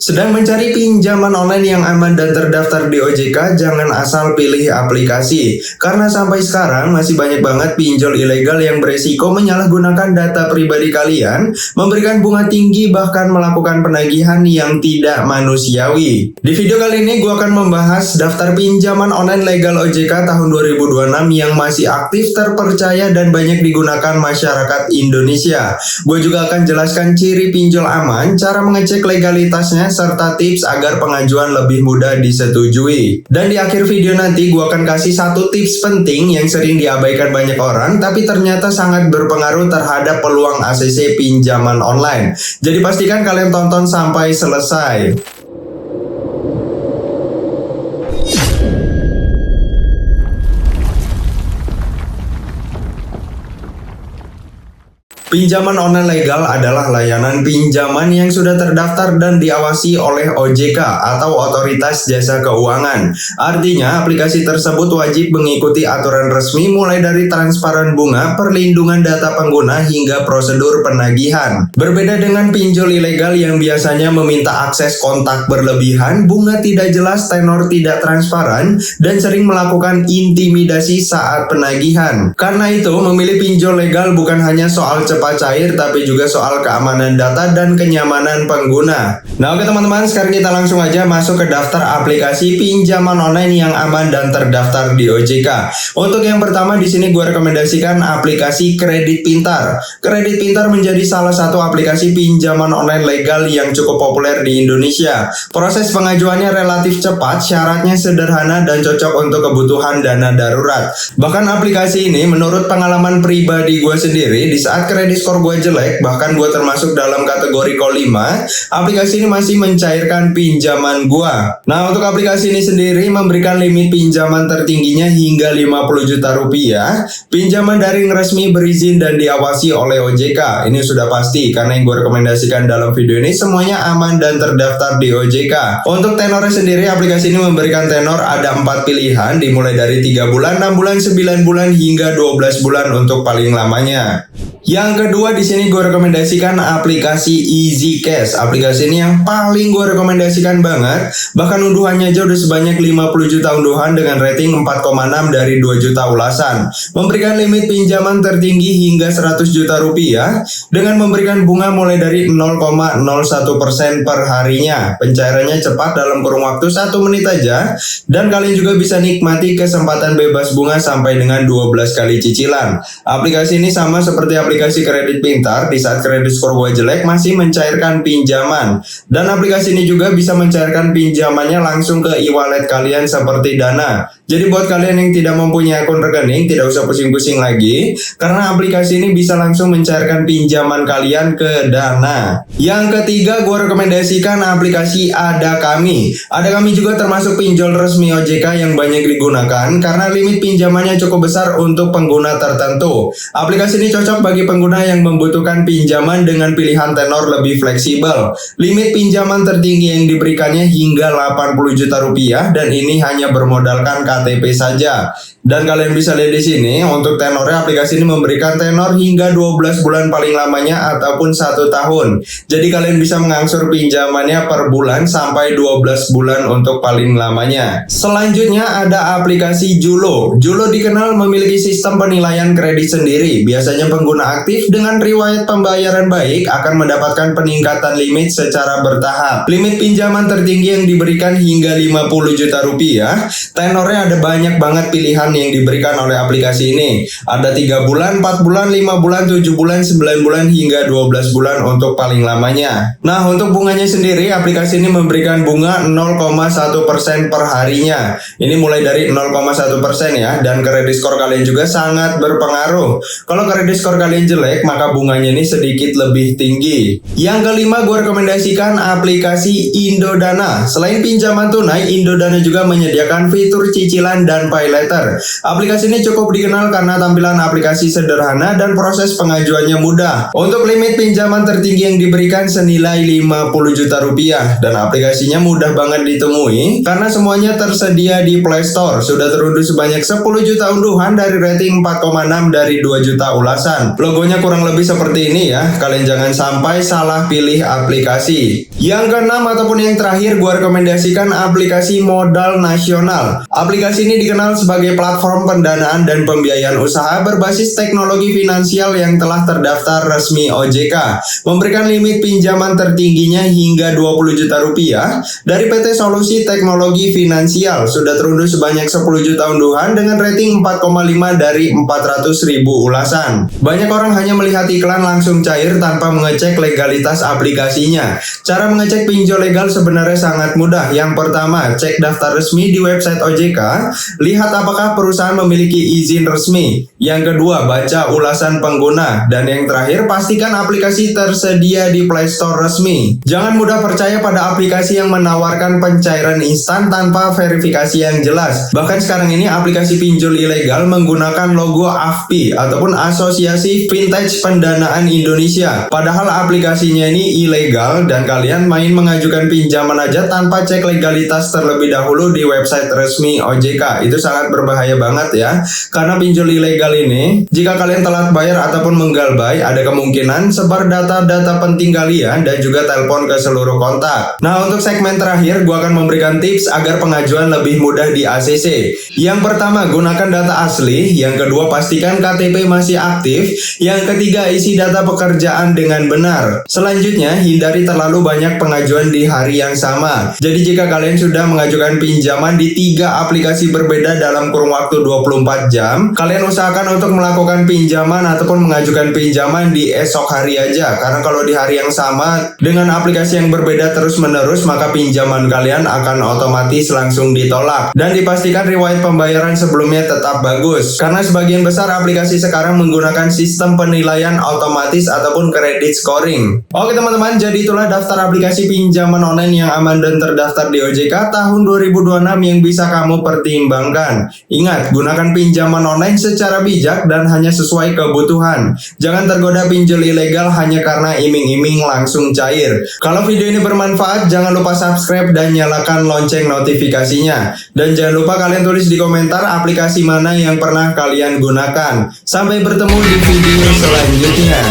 Sedang mencari pinjaman online yang aman dan terdaftar di OJK, jangan asal pilih aplikasi. Karena sampai sekarang masih banyak banget pinjol ilegal yang beresiko menyalahgunakan data pribadi kalian, memberikan bunga tinggi, bahkan melakukan penagihan yang tidak manusiawi. Di video kali ini gue akan membahas daftar pinjaman online legal OJK tahun 2026 yang masih aktif, terpercaya, dan banyak digunakan masyarakat Indonesia. Gue juga akan jelaskan ciri pinjol aman, cara mengecek legalitasnya, serta tips agar pengajuan lebih mudah disetujui. Dan di akhir video nanti gue akan kasih satu tips penting yang sering diabaikan banyak orang tapi ternyata sangat berpengaruh terhadap peluang ACC pinjaman online. Jadi pastikan kalian tonton sampai selesai. Pinjaman online legal adalah layanan pinjaman yang sudah terdaftar dan diawasi oleh OJK atau Otoritas Jasa Keuangan. Artinya, aplikasi tersebut wajib mengikuti aturan resmi mulai dari transparan bunga, perlindungan data pengguna, hingga prosedur penagihan. Berbeda dengan pinjol ilegal yang biasanya meminta akses kontak berlebihan, bunga tidak jelas, tenor tidak transparan, dan sering melakukan intimidasi saat penagihan. Karena itu, memilih pinjol legal bukan hanya soal cepat cair, tapi juga soal keamanan data dan kenyamanan pengguna. Nah, oke teman-teman, sekarang kita langsung aja masuk ke daftar aplikasi pinjaman online yang aman dan terdaftar di OJK. Untuk yang pertama di sini gue rekomendasikan aplikasi Kredit Pintar. Kredit Pintar menjadi salah satu aplikasi pinjaman online legal yang cukup populer di Indonesia. Proses pengajuannya relatif cepat, syaratnya sederhana dan cocok untuk kebutuhan dana darurat. Bahkan aplikasi ini menurut pengalaman pribadi gue sendiri, di saat kredit skor gue jelek, bahkan gue termasuk dalam kategori Q5, aplikasi ini masih mencairkan pinjaman gue. Nah, untuk aplikasi ini sendiri memberikan limit pinjaman tertingginya hingga 50 juta rupiah, pinjaman daring resmi berizin dan diawasi oleh OJK. Ini sudah pasti, karena yang gue rekomendasikan dalam video ini semuanya aman dan terdaftar di OJK. Untuk tenornya sendiri, aplikasi ini memberikan tenor ada 4 pilihan, dimulai dari 3 bulan, 6 bulan, 9 bulan, hingga 12 bulan untuk paling lamanya. Yang kedua di sini gue rekomendasikan aplikasi Easy Cash. Aplikasi ini yang paling gue rekomendasikan banget. Bahkan unduhannya aja udah sebanyak 50 juta unduhan dengan rating 4,6 dari 2 juta ulasan. Memberikan limit pinjaman tertinggi hingga 100 juta rupiah dengan memberikan bunga mulai dari 0,01% per harinya. Pencairannya cepat dalam kurun waktu 1 menit aja. Dan kalian juga bisa nikmati kesempatan bebas bunga sampai dengan 12 kali cicilan. Aplikasi ini sama seperti aplikasi Kredit Pintar, di saat kredit skor gue jelek masih mencairkan pinjaman. Dan aplikasi ini juga bisa mencairkan pinjamannya langsung ke e-wallet kalian seperti Dana. Jadi buat kalian yang tidak mempunyai akun rekening, tidak usah pusing-pusing lagi, karena aplikasi ini bisa langsung mencairkan pinjaman kalian ke Dana. Yang ketiga gue rekomendasikan aplikasi Ada Kami. Ada Kami juga termasuk pinjol resmi OJK yang banyak digunakan karena limit pinjamannya cukup besar untuk pengguna tertentu. Aplikasi ini cocok bagi pengguna yang membutuhkan pinjaman dengan pilihan tenor lebih fleksibel. Limit pinjaman tertinggi yang diberikannya hingga 80 juta rupiah dan ini hanya bermodalkan KTP saja. Dan kalian bisa lihat di sini untuk tenornya, aplikasi ini memberikan tenor hingga 12 bulan paling lamanya ataupun 1 tahun. Jadi kalian bisa mengangsur pinjamannya per bulan sampai 12 bulan untuk paling lamanya. Selanjutnya ada aplikasi Julo. Julo dikenal memiliki sistem penilaian kredit sendiri. Biasanya pengguna aktif dengan riwayat pembayaran baik akan mendapatkan peningkatan limit secara bertahap. Limit pinjaman tertinggi yang diberikan hingga 50 juta rupiah. Tenornya ada banyak banget pilihan yang diberikan oleh aplikasi ini. Ada 3 bulan, 4 bulan, 5 bulan, 7 bulan, 9 bulan, hingga 12 bulan untuk paling lamanya. Nah, untuk bunganya sendiri, aplikasi ini memberikan bunga 0,1% per harinya. Ini mulai dari 0,1% ya, dan kredit skor kalian juga sangat berpengaruh. Kalau kredit skor kalian jelek, maka bunganya ini sedikit lebih tinggi. Yang kelima, gue rekomendasikan aplikasi Indodana. Selain pinjaman tunai, Indodana juga menyediakan fitur cicilan dan pay later. Aplikasi ini cukup dikenal karena tampilan aplikasi sederhana dan proses pengajuannya mudah. Untuk limit pinjaman tertinggi yang diberikan senilai 50 juta rupiah dan aplikasinya mudah banget ditemui karena semuanya tersedia di Play Store. Sudah terunduh sebanyak 10 juta unduhan dari rating 4,6 dari 2 juta ulasan. Logonya kurang lebih seperti ini ya. Kalian jangan sampai salah pilih aplikasi. Yang keenam ataupun yang terakhir, gua rekomendasikan aplikasi Modal Nasional. Aplikasi ini dikenal sebagai platform pendanaan dan pembiayaan usaha berbasis teknologi finansial yang telah terdaftar resmi OJK. Memberikan limit pinjaman tertingginya hingga 20 juta rupiah dari PT Solusi Teknologi Finansial. Sudah terunduh sebanyak 10 juta unduhan dengan rating 4,5 dari 400.000 ulasan. Banyak orang hanya melihat iklan langsung cair tanpa mengecek legalitas aplikasinya. Cara mengecek pinjol legal sebenarnya sangat mudah. Yang pertama, cek daftar resmi di website OJK, lihat apakah perusahaan memiliki izin resmi. Yang kedua, baca ulasan pengguna. Dan yang terakhir, pastikan aplikasi tersedia di Play Store resmi. Jangan mudah percaya pada aplikasi yang menawarkan pencairan instan tanpa verifikasi yang jelas. Bahkan sekarang ini aplikasi pinjol ilegal menggunakan logo AFPI ataupun Asosiasi Vintage Pendanaan Indonesia. Padahal aplikasinya ini ilegal dan kalian main mengajukan pinjaman aja tanpa cek legalitas terlebih dahulu di website resmi OJK. Itu sangat berbahaya banget ya. Karena pinjol ilegal ini, jika kalian telat bayar ataupun menggalbay, ada kemungkinan sebar data-data penting kalian dan juga telepon ke seluruh kontak. Nah, untuk segmen terakhir, gua akan memberikan tips agar pengajuan lebih mudah di ACC. Yang pertama, gunakan data asli. Yang kedua, pastikan KTP masih aktif. Yang ketiga, isi data pekerjaan dengan benar. Selanjutnya, hindari terlalu banyak pengajuan di hari yang sama. Jadi jika kalian sudah mengajukan pinjaman di 3 aplikasi berbeda dalam kurun waktu 24 jam, kalian usahakan untuk melakukan pinjaman ataupun mengajukan pinjaman di esok hari aja. Karena kalau di hari yang sama dengan aplikasi yang berbeda terus-menerus, maka pinjaman kalian akan otomatis langsung ditolak. Dan dipastikan riwayat pembayaran sebelumnya tetap bagus. Karena sebagian besar aplikasi sekarang menggunakan sistem penilaian otomatis ataupun credit scoring. Oke teman-teman, jadi itulah daftar aplikasi pinjaman online yang aman dan terdaftar di OJK tahun 2026 yang bisa kamu pertimbangkan. Ingat, gunakan pinjaman online secara bijak dan hanya sesuai kebutuhan. Jangan tergoda pinjol ilegal hanya karena iming-iming langsung cair. Kalau video ini bermanfaat, jangan lupa subscribe dan nyalakan lonceng notifikasinya. Dan jangan lupa kalian tulis di komentar aplikasi mana yang pernah kalian gunakan. Sampai bertemu di video selanjutnya.